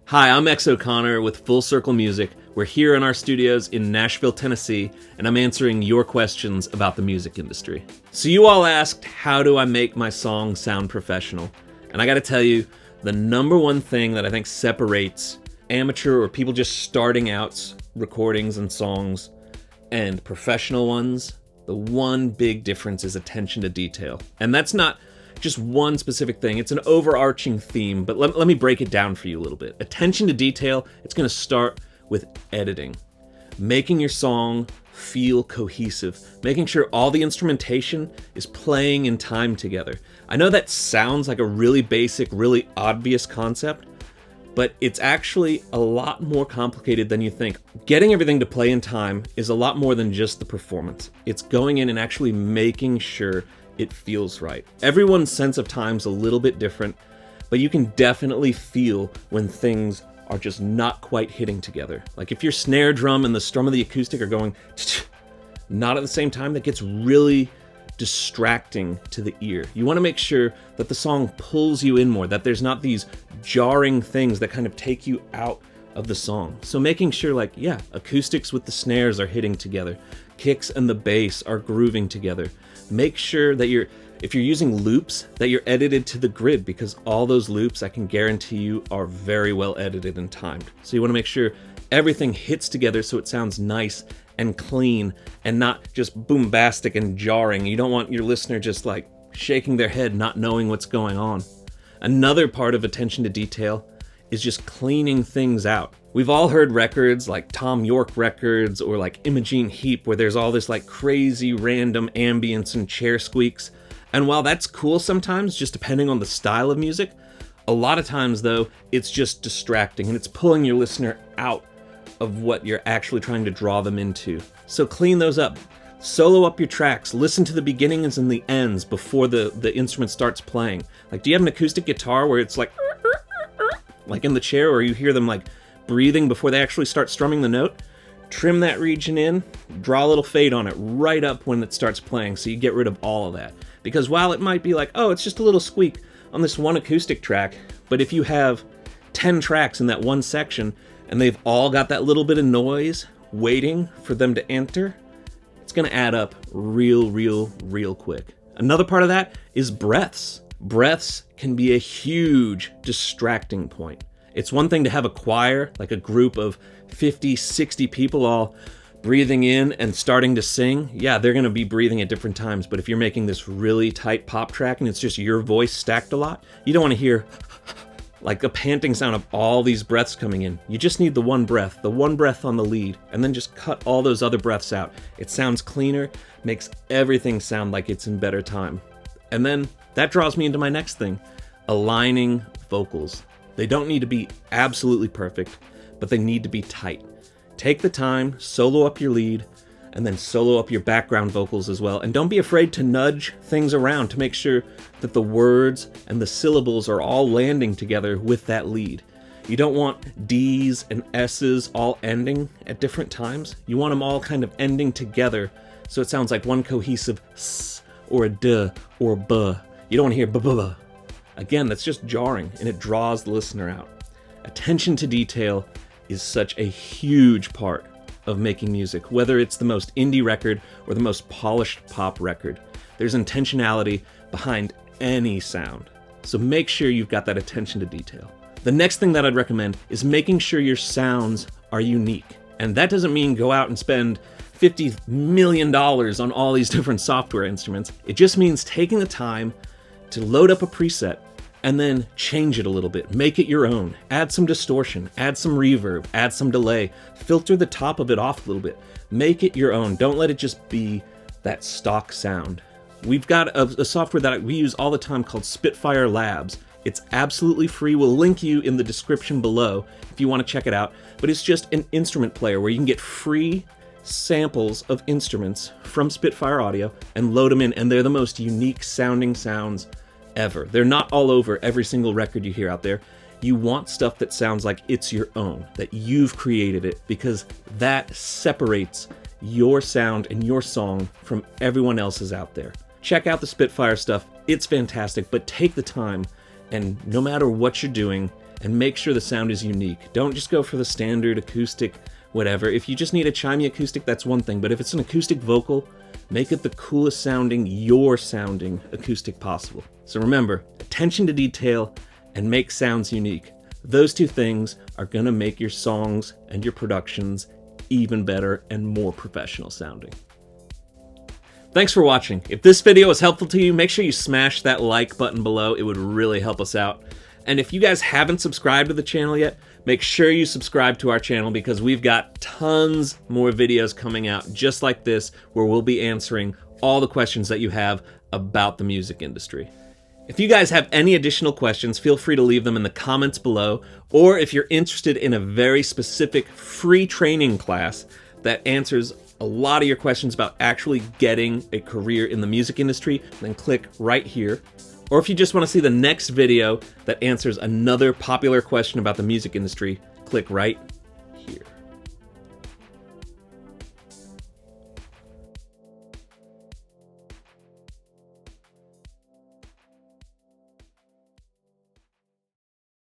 Hi, I'm X O'Connor with Full Circle Music. We're here in our studios in Nashville, Tennessee, and I'm answering your questions about the music industry. So you all asked, how do I make my song sound professional? And I gotta tell you, the number one thing that I think separates amateur or people just starting out recordings and songs and professional ones, the one big difference is attention to detail. And that's not just one specific thing. It's an overarching theme, but let me break it down for you a little bit. Attention to detail, it's going to start with editing. Making your song feel cohesive. Making sure all the instrumentation is playing in time together. I know that sounds like a really basic, really obvious concept, but it's actually a lot more complicated than you think. Getting everything to play in time is a lot more than just the performance. It's going in and actually making sure it feels right. Everyone's sense of time's a little bit different, but you can definitely feel when things are just not quite hitting together. Like if your snare drum and the strum of the acoustic are going not at the same time, that gets really distracting to the ear. You want to make sure that the song pulls you in more, that there's not these jarring things that kind of take you out of the song. So making sure acoustics with the snares are hitting together, kicks and the bass are grooving together. Make sure that if you're using loops, that you're edited to the grid, because all those loops, I can guarantee you, are very well edited and timed. So you want to make sure everything hits together so it sounds nice and clean and not just boombastic and jarring. You don't want your listener just shaking their head, not knowing what's going on. Another part of attention to detail is just cleaning things out. We've all heard records like Tom York records or like Imogene Heap, where there's all this crazy random ambience and chair squeaks. And while that's cool sometimes, just depending on the style of music, a lot of times though, it's just distracting and it's pulling your listener out of what you're actually trying to draw them into. So clean those up. Solo up your tracks. Listen to the beginnings and the ends before the instrument starts playing. Do you have an acoustic guitar where it's like in the chair, or you hear them breathing before they actually start strumming the note? Trim that region in, draw a little fade on it right up when it starts playing so you get rid of all of that. Because while it might be it's just a little squeak on this one acoustic track, but if you have 10 tracks in that one section and they've all got that little bit of noise waiting for them to enter, it's going to add up real quick. Another part of that is breaths. Breaths can be a huge distracting point. It's one thing to have a choir, like a group of 50, 60 people all breathing in and starting to sing. Yeah, they're going to be breathing at different times, but if you're making this really tight pop track and it's just your voice stacked a lot, you don't want to hear a panting sound of all these breaths coming in. You just need the one breath on the lead, and then just cut all those other breaths out. It sounds cleaner, makes everything sound like it's in better time. And then that draws me into my next thing, aligning vocals. They don't need to be absolutely perfect, but they need to be tight. Take the time, solo up your lead, and then solo up your background vocals as well. And don't be afraid to nudge things around to make sure that the words and the syllables are all landing together with that lead. You don't want D's and S's all ending at different times. You want them all kind of ending together so it sounds like one cohesive S or a D or a B. You don't want to hear B. Again, that's just jarring and it draws the listener out. Attention to detail is such a huge part of making music, whether it's the most indie record or the most polished pop record. There's intentionality behind any sound. So make sure you've got that attention to detail. The next thing that I'd recommend is making sure your sounds are unique. And that doesn't mean go out and spend $50 million on all these different software instruments. It just means taking the time to load up a preset and then change it a little bit. Make it your own. Add some distortion, add some reverb, add some delay, filter the top of it off a little bit. Make it your own. Don't let it just be that stock sound. We've got a software that we use all the time called Spitfire Labs. It's absolutely free. We'll link you in the description below if you want to check it out. But it's just an instrument player where you can get free samples of instruments from Spitfire Audio and load them in, and they're the most unique sounding sounds ever. They're not all over every single record you hear out there. You want stuff that sounds like it's your own, that you've created it, because that separates your sound and your song from everyone else's out there. Check out the Spitfire stuff. It's fantastic, but take the time and no matter what you're doing, and make sure the sound is unique. Don't just go for the standard acoustic, whatever. If you just need a chimey acoustic, that's one thing, but if it's an acoustic vocal, make it the coolest sounding, your sounding acoustic possible. So remember, attention to detail and make sounds unique. Those two things are gonna make your songs and your productions even better and more professional sounding. Thanks for watching. If this video was helpful to you, make sure you smash that like button below. It would really help us out. And if you guys haven't subscribed to the channel yet, make sure you subscribe to our channel because we've got tons more videos coming out just like this where we'll be answering all the questions that you have about the music industry. If you guys have any additional questions, feel free to leave them in the comments below, or if you're interested in a very specific free training class that answers a lot of your questions about actually getting a career in the music industry, then click right here. Or if you just want to see the next video that answers another popular question about the music industry, click right here.